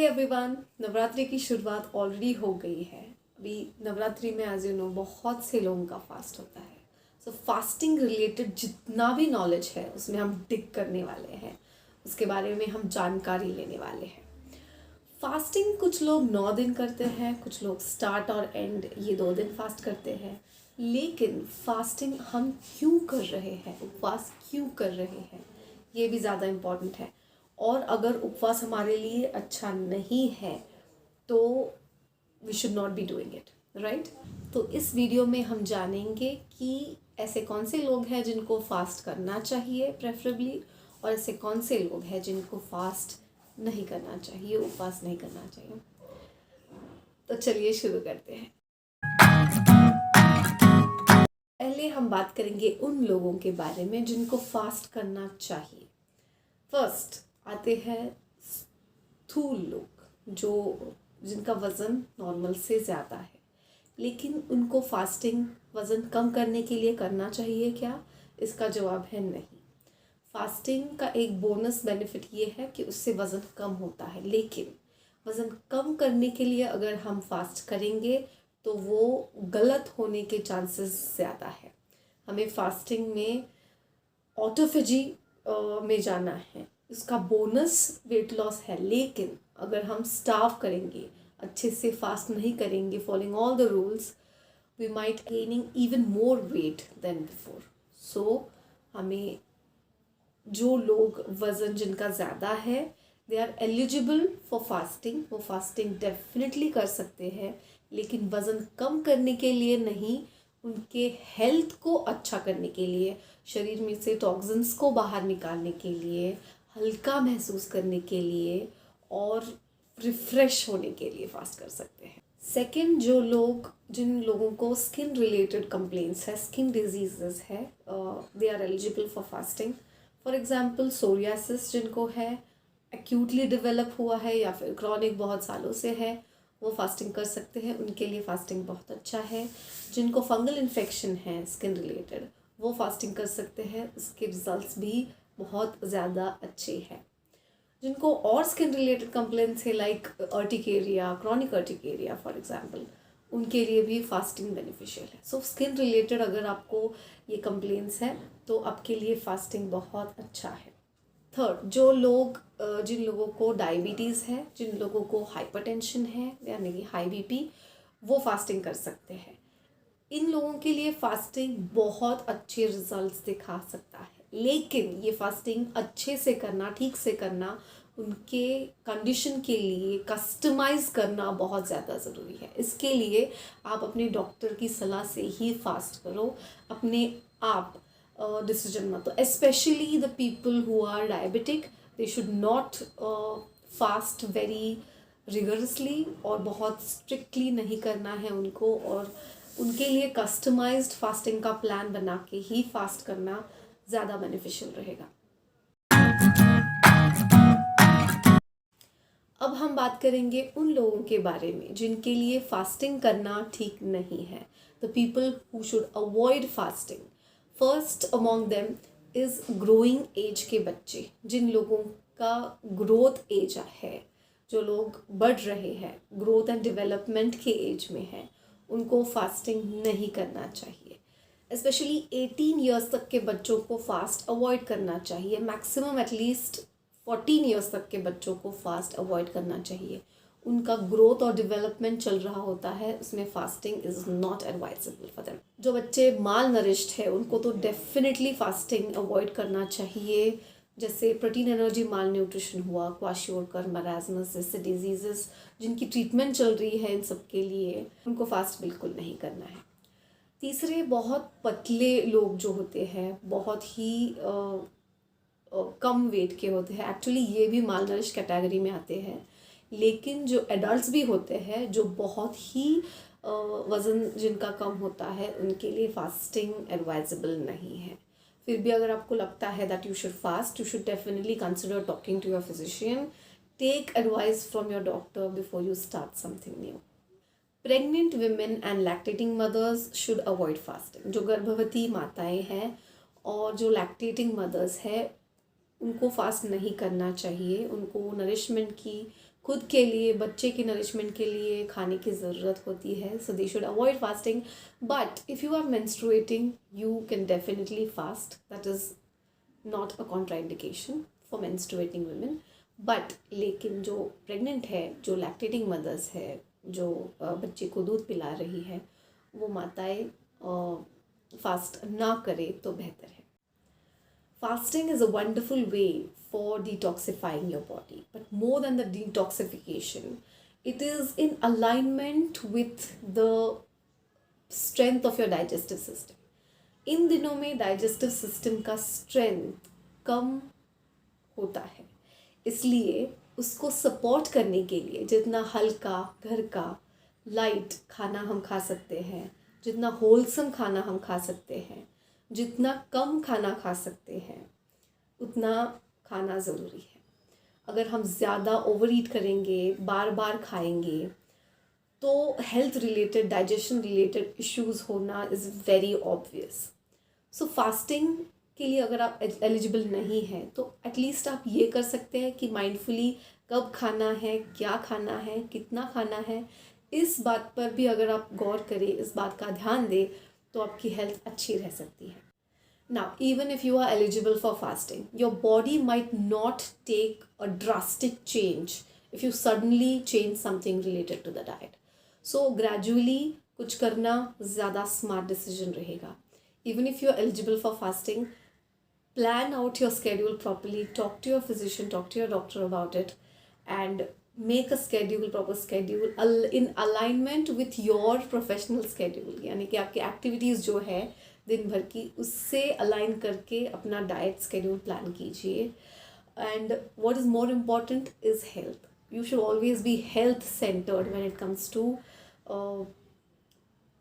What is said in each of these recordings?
Hey everyone, Navratri की शुरुआत already हो गई है। अभी नवरात्रि में एज यू नो बहुत से लोगों का फास्ट होता है। सो फास्टिंग रिलेटेड जितना भी नॉलेज है उसमें हम डिग करने वाले हैं, उसके बारे में हम जानकारी लेने वाले हैं। फास्टिंग कुछ लोग 9 दिन करते हैं, कुछ लोग स्टार्ट और एंड ये 2 दिन फास्ट करते हैं। लेकिन फास्टिंग हम क्यों कर रहे हैं, उपवास क्यों कर रहे हैं, ये भी ज़्यादा इम्पॉर्टेंट है। और अगर उपवास हमारे लिए अच्छा नहीं है तो we should not be doing it, right. तो इस वीडियो में हम जानेंगे कि ऐसे कौन से लोग हैं जिनको फास्ट करना चाहिए प्रेफरेबली, और ऐसे कौन से लोग हैं जिनको फास्ट नहीं करना चाहिए, उपवास नहीं करना चाहिए। तो चलिए शुरू करते हैं। पहले हम बात करेंगे उन लोगों के बारे में जिनको फास्ट करना चाहिए। फर्स्ट आते हैं स्थूल लोग, जो जिनका वज़न नॉर्मल से ज़्यादा है, लेकिन उनको फास्टिंग वज़न कम करने के लिए करना चाहिए क्या? इसका जवाब है नहीं। फास्टिंग का एक बोनस बेनिफिट ये है कि उससे वज़न कम होता है, लेकिन वज़न कम करने के लिए अगर हम फास्ट करेंगे तो वो गलत होने के चांसेस ज़्यादा है। हमें फास्टिंग में ऑटोफेजी में जाना है, इसका बोनस वेट लॉस है। लेकिन अगर हम स्टार्व करेंगे, अच्छे से फास्ट नहीं करेंगे, following all the rules, we might gaining even more weight than before. So हमें, जो लोग वज़न जिनका ज़्यादा है, they are eligible for fasting, वो फास्टिंग डेफिनेटली कर सकते हैं, लेकिन वज़न कम करने के लिए नहीं, उनके हेल्थ को अच्छा करने के लिए, शरीर में से टॉक्सिन्स को बाहर निकालने के लिए, हल्का महसूस करने के लिए और रिफ्रेश होने के लिए फास्ट कर सकते हैं। सेकंड, जिन लोगों को स्किन रिलेटेड कंप्लेंट्स है, स्किन डिजीजेस है, they are eligible for fasting. For example psoriasis जिनको है, एक्यूटली डेवलप हुआ है या फिर क्रॉनिक बहुत सालों से है, वो फास्टिंग कर सकते हैं, उनके लिए फास्टिंग बहुत अच्छा है। जिनको फंगल इन्फेक्शन है स्किन रिलेटेड, वो फास्टिंग कर सकते हैं, उसके रिजल्ट्स भी बहुत ज़्यादा अच्छे हैं। जिनको और स्किन रिलेटेड कंप्लेंट्स है like urticaria, chronic urticaria for example, उनके लिए भी फास्टिंग बेनिफिशियल है। सो स्किन रिलेटेड अगर आपको ये कंप्लेंट्स हैं तो आपके लिए फास्टिंग बहुत अच्छा है। थर्ड, जिन लोगों को डायबिटीज़ है, जिन लोगों को हाइपरटेंशन है यानी कि हाई बीपी, वो फास्टिंग कर सकते हैं। इन लोगों के लिए फास्टिंग बहुत अच्छे रिजल्ट्स दिखा सकता है, लेकिन ये फास्टिंग अच्छे से करना, ठीक से करना, उनके कंडीशन के लिए कस्टमाइज करना बहुत ज़्यादा ज़रूरी है। इसके लिए आप अपने डॉक्टर की सलाह से ही फास्ट करो, अपने आप डिसीजन मत लो। Specially the people who are diabetic, they should not fast very rigorously, और बहुत स्ट्रिक्टली नहीं करना है उनको, और उनके लिए कस्टमाइज्ड फास्टिंग का प्लान बना के ही फास्ट करना ज़्यादा बेनिफिशियल रहेगा। अब हम बात करेंगे उन लोगों के बारे में जिनके लिए फास्टिंग करना ठीक नहीं है, the people who should avoid fasting. First among them is growing age के बच्चे, जिन लोगों का ग्रोथ एज है, जो लोग बढ़ रहे हैं, ग्रोथ एंड डेवलपमेंट के एज में है, उनको फास्टिंग नहीं करना चाहिए। स्पेशली 18 ईयर्स तक के बच्चों को फास्ट अवॉइड करना चाहिए। मैक्सिमम एटलीस्ट 14 ईयर्स तक के बच्चों को फास्ट अवॉइड करना चाहिए। उनका ग्रोथ और डेवलपमेंट चल रहा होता है, उसमें fasting is not advisable for them. जो बच्चे माल नरिश्ड है उनको तो डेफिनेटली फास्टिंग अवॉइड करना चाहिए, जैसे प्रोटीन एनर्जी माल न्यूट्रिशन हुआ, क्वाशियोरकर, मराजमस जैसे डिजीजेस जिनकी ट्रीटमेंट चल रही है, इन सब के लिए उनको फास्ट बिल्कुल नहीं करना है। तीसरे, बहुत पतले लोग जो होते हैं, बहुत ही कम वेट के होते हैं, एक्चुअली ये भी माल नरिश कैटेगरी में आते हैं, लेकिन जो एडल्ट्स भी होते हैं जो बहुत ही वज़न जिनका कम होता है, उनके लिए फास्टिंग एडवाइजेबल नहीं है। फिर भी अगर आपको लगता है that you should fast, you should definitely consider talking to your physician, take advice from your doctor before you start something new. Pregnant women and lactating mothers should avoid fasting. जो गर्भवती माताएं हैं और जो लैक्टेटिंग मदर्स है, उनको fast नहीं करना चाहिए। उनको नरिशमेंट की खुद के लिए, बच्चे की नरिशमेंट के लिए खाने की ज़रूरत होती है. So they should avoid fasting. But if you are menstruating, you can definitely fast. That is not a contraindication for menstruating women. But लेकिन जो प्रेग्नेंट है, जो लैक्टेटिंग मदर्स है, जो बच्चे को दूध पिला रही है, वो माताएं फास्ट ना करे तो बेहतर है. Fasting is a wonderful way for detoxifying your body, but more than the detoxification, it is in alignment with the strength of your digestive system. इन दिनों में डाइजेस्टिव सिस्टम का स्ट्रेंथ कम होता है, इसलिए उसको सपोर्ट करने के लिए जितना हल्का, घर का लाइट खाना हम खा सकते हैं, जितना होलसम खाना हम खा सकते हैं, जितना कम खाना खा सकते हैं, उतना खाना ज़रूरी है. अगर हम ज़्यादा ओवर ईट करेंगे, बार बार खाएंगे, तो health related, digestion related issues होना is very obvious. So fasting के लिए अगर आप एलिजिबल नहीं हैं तो एटलीस्ट आप ये कर सकते हैं कि माइंडफुली कब खाना है, क्या खाना है, कितना खाना है, इस बात पर भी अगर आप गौर करें, इस बात का ध्यान दें, तो आपकी हेल्थ अच्छी रह सकती है. Now, even if you are eligible for fasting, your body might not take a drastic change if you suddenly change something related to the diet. So, gradually कुछ करना ज़्यादा smart decision रहेगा. Even if you are eligible for fasting, plan out your schedule properly, talk to your physician, talk to your doctor about it, and make a schedule, proper schedule in alignment with your professional schedule. यानी कि आपकी activities जो है दिन भर की, उससे align करके अपना डाइट स्केड्यूल प्लान कीजिए. And what is more important is health. You should always be health centred when it comes to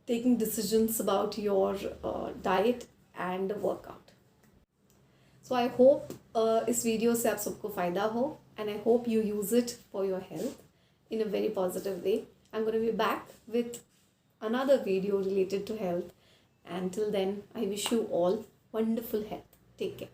taking decisions about your diet and workout. So I hope इस video से आप सबको फ़ायदा हो, and I hope you use it for your health in a very positive way. I am gonna be back with another video related to health. Until then, I wish you all wonderful health. Take care.